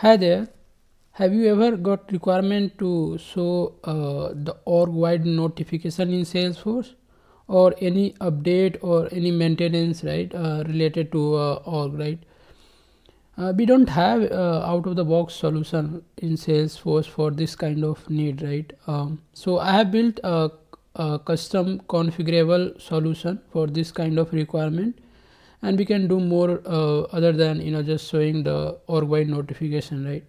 Hi there. Have you ever got requirement to show the org-wide notification in Salesforce, or any update or any maintenance, right, related to org, right? We don't have out-of-the-box solution in Salesforce for this kind of need, right? So I have built a custom configurable solution for this kind of requirement, and we can do more other than just showing the org-wide notification, right?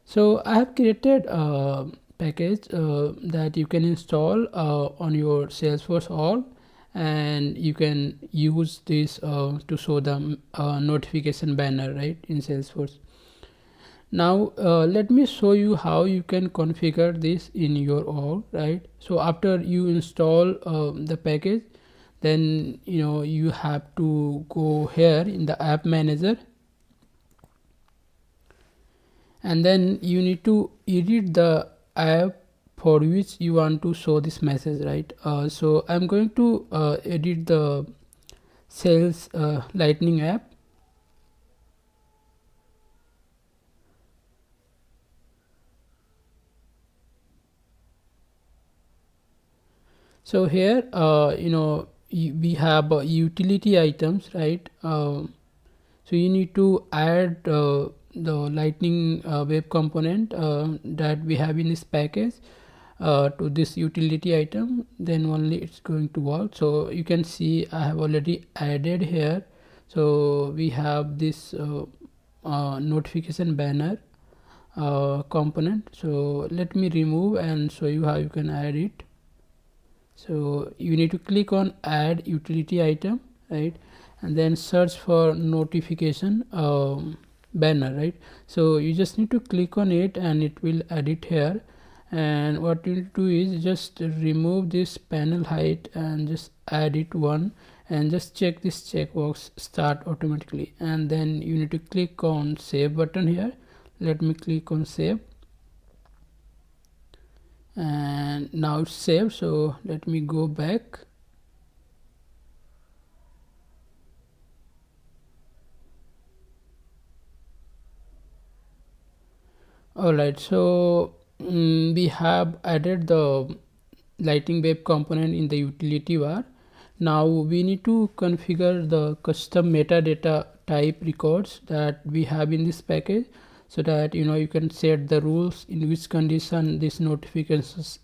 So I have created a package that you can install on your Salesforce org, and you can use this to show the notification banner, right, in Salesforce. Now let me show you how you can configure this in your org, right? So after you install the package, then you have to go here in the app manager, and then you need to edit the app for which you want to show this message, right? So I'm going to edit the sales lightning app. So here we have utility items, right? So you need to add the lightning web component that we have in this package to this utility item, then only it's going to work. So you can see I have already added here. So we have this notification banner component. So let me remove and show you how you can add it. So you need to click on add utility item, right, and then search for notification banner, right? So you just need to click on it and it will add it here. And what you do is just remove this panel height and just add it one, and just check this checkbox start automatically, and then you need to click on save button here. Let me click on save, and now it's saved. So let me go back. Alright, so we have added the lighting web component in the utility var. Now we need to configure the custom metadata type records that we have in this package, so that you can set the rules in which condition this notifications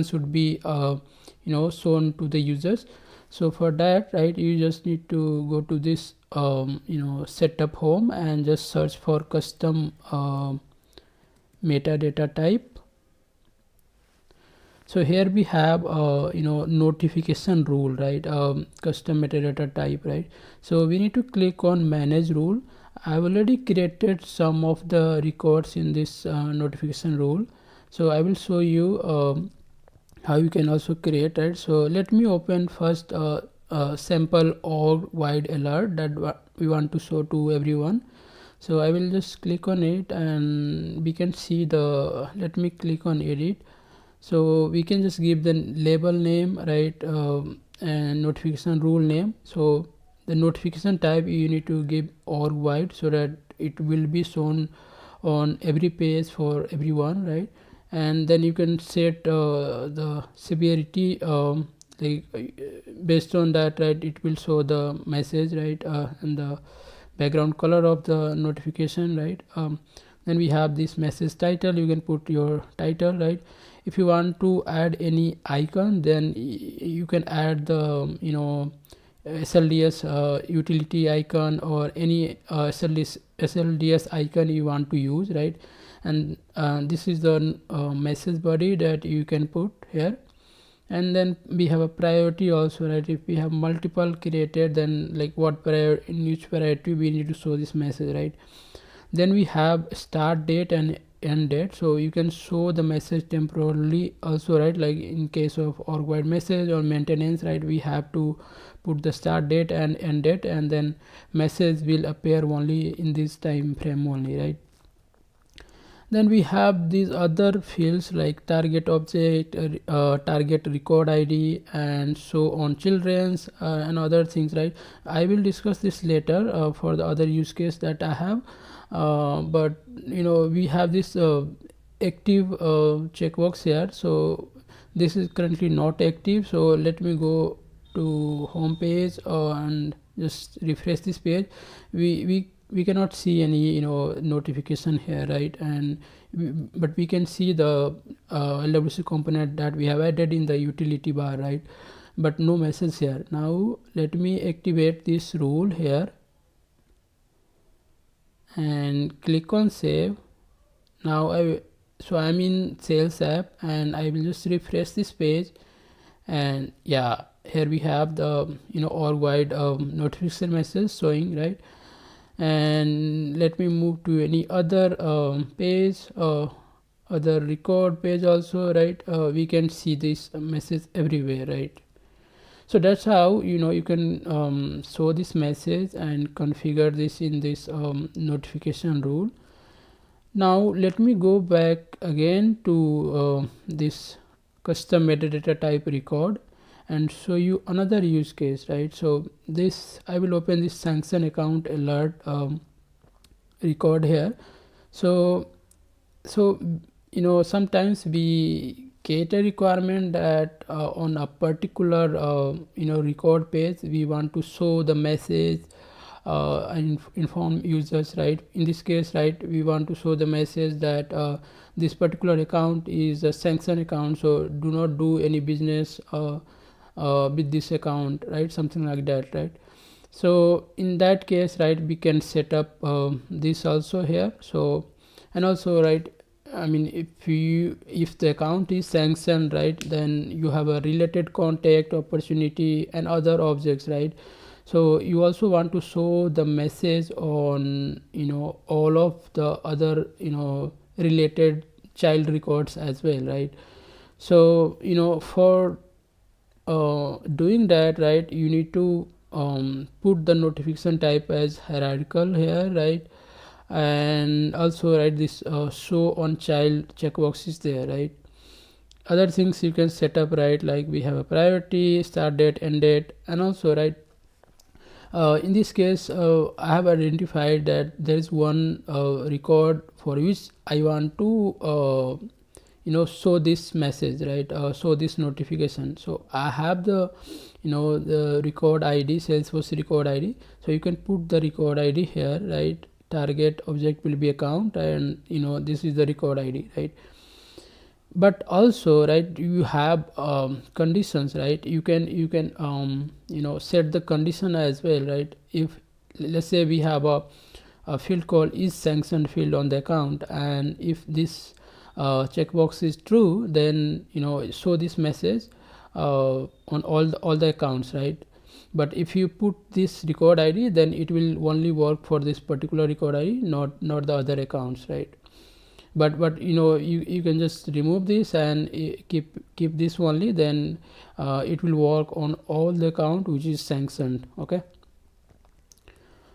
should be shown to the users. So for that, right, you just need to go to this setup home and just search for custom metadata type. So here we have notification rule, right? Custom metadata type, right? So we need to click on manage rule. I've already created some of the records in this notification rule, so I will show you how you can also create it. So let me open first a sample org wide alert that we want to show to everyone. So I will just click on it, and we can see the, let me click on edit. So we can just give the label name, right, and notification rule name. So the notification type you need to give org wide, so that it will be shown on every page for everyone, right? And then you can set the severity, based on that, right, it will show the message, right, and the background color of the notification, right? Then we have this message title. You can put your title, right? If you want to add any icon, then you can add the SLDS utility icon, or any SLDS icon you want to use, right? And this is the message body that you can put here. And then we have a priority also, right? If we have multiple created, then like what priority, in which priority we need to show this message, right? Then we have start date and end date. So you can show the message temporarily also, right? Like in case of org wide message or maintenance, right, we have to put the start date and end date, and then message will appear only in this time frame only, right? Then we have these other fields like target object, target record ID, and so on children's and other things, right? I will discuss this later for the other use case that I have, but we have this active checkbox here. So this is currently not active, so let me go to home page and just refresh this page. We cannot see any notification here, right? And but we can see the LWC component that we have added in the utility bar, right? But no message here. Now let me activate this rule here and click on save. Now I'm in sales app, and I will just refresh this page, and yeah, here we have the org wide notification message showing, right? And let me move to any other page, other record page also, right? We can see this message everywhere, right? So that's how you can show this message and configure this in this notification rule. Now let me go back again to this custom metadata type record and show you another use case, right? So this, I will open this sanction account alert record here. So sometimes we get a requirement that on a particular record page we want to show the message and inform users, right? In this case, right, we want to show the message that this particular account is a sanction account, so do not do any business with this account, right? Something like that, right? So in that case, right, we can set up this also here. So, and also, right, I mean, if the account is sanctioned, right, then you have a related contact, opportunity, and other objects, right? So you also want to show the message on all of the other related child records as well, right? So for doing that, right, you need to put the notification type as hierarchical here, right? And also, right, this show on child checkbox is there, right? Other things you can set up, right, like we have a priority, start date, end date, and also, right, in this case I have identified that there is one record for which I want to show this message, right? Show this notification. So I have the the record ID, Salesforce record ID. So you can put the record ID here, right? Target object will be account, and this is the record ID, right? But also, right, you have conditions, right? You can set the condition as well, right? If let's say we have a field called is sanctioned field on the account, and if this checkbox is true, then show this message on all the accounts, right? But if you put this record ID, then it will only work for this particular record ID, not the other accounts, right? But you can just remove this and keep this only, then it will work on all the account which is sanctioned. Okay,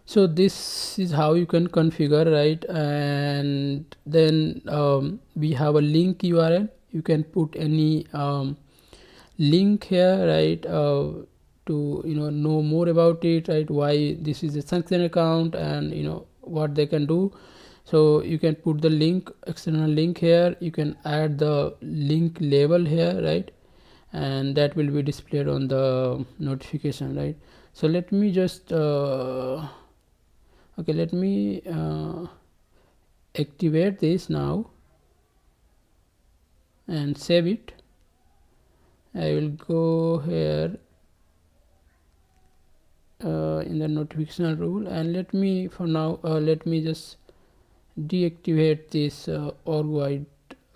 so this is how you can configure, right? And then we have a link URL. You can put any link here, right, to know more about it, right? Why this is a sanction account, and what they can do. So you can put the link, external link here. You can add the link label here, right? And that will be displayed on the notification, right? So let me just okay, let me activate this now and save it. I will go here in the notification rule, and let me for now let me just deactivate this org wide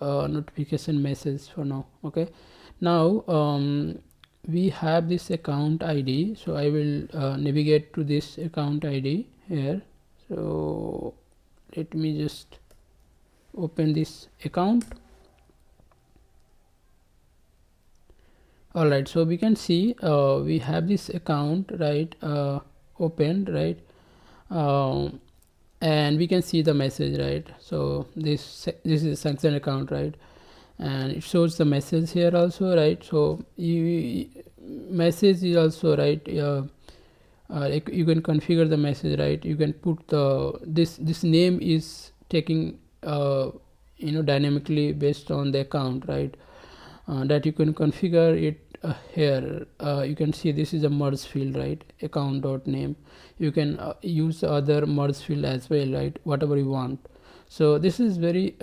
notification message for now. Okay, now we have this account ID, so I will navigate to this account ID here. So let me just open this account. All right, so we can see we have this account, right, opened, right, and we can see the message, right? So this is sanctioned account, right? And it shows the message here also, right? So message is also, right, you can configure the message, right? You can put the this name is taking dynamically based on the account, right? That you can configure it here. You can see this is a merge field, right? Account.name. You can use the other merge field as well, right? Whatever you want. So this is very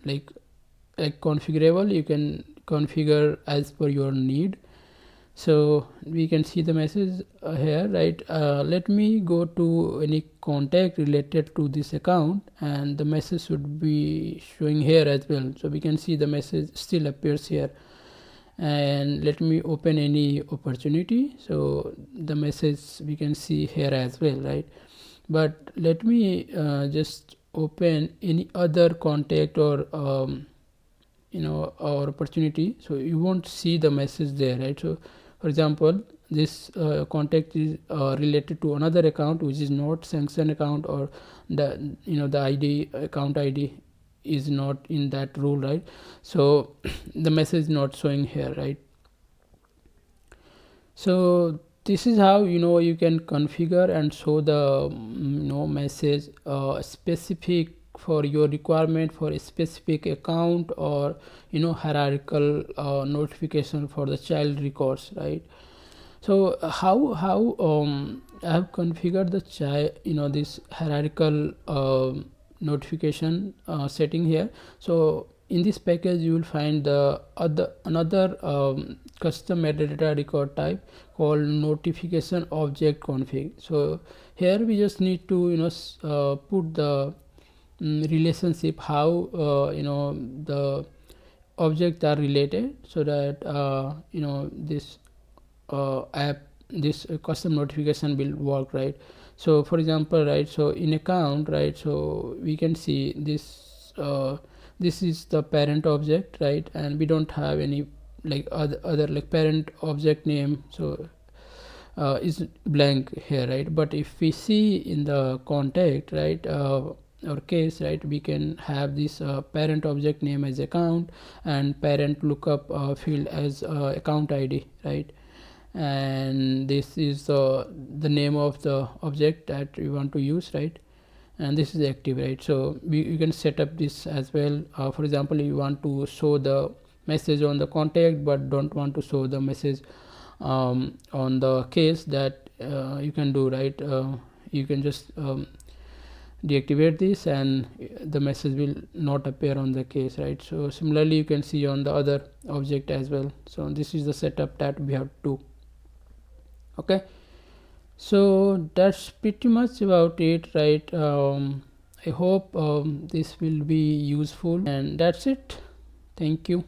like configurable. You can configure as per your need. So we can see the message here, right? Let me go to any contact related to this account, and the message should be showing here as well. So we can see the message still appears here. And let me open any opportunity, so the message we can see here as well, right? But let me just open any other contact or or opportunity, so you won't see the message there, right? So for example, this contact is related to another account which is not sanctioned account, or the the ID, account ID is not in that rule, right? So the message is not showing here, right? So this is how you can configure and show the message specific for your requirement for a specific account, or hierarchical notification for the child records, right? So how I have configured the child this hierarchical notification setting here. So in this package you will find the another custom metadata record type called notification object config. So here we just need to put the relationship, how the objects are related, so that this app, this custom notification will work, right? So for example, right, so in account, right, so we can see this this is the parent object, right? And we don't have any like other like parent object name, so is blank here, right? But if we see in the contact, right, or case, right, we can have this parent object name as account, and parent lookup field as account ID, right? And this is the name of the object that we want to use, right? And this is active, right? So you can set up this as well. For example, you want to show the message on the contact but don't want to show the message on the case, that you can do, right? You can just deactivate this and the message will not appear on the case, right? So similarly you can see on the other object as well. So this is the setup that we have to. Okay, so that's pretty much about it, right? I hope this will be useful, and that's it. Thank you.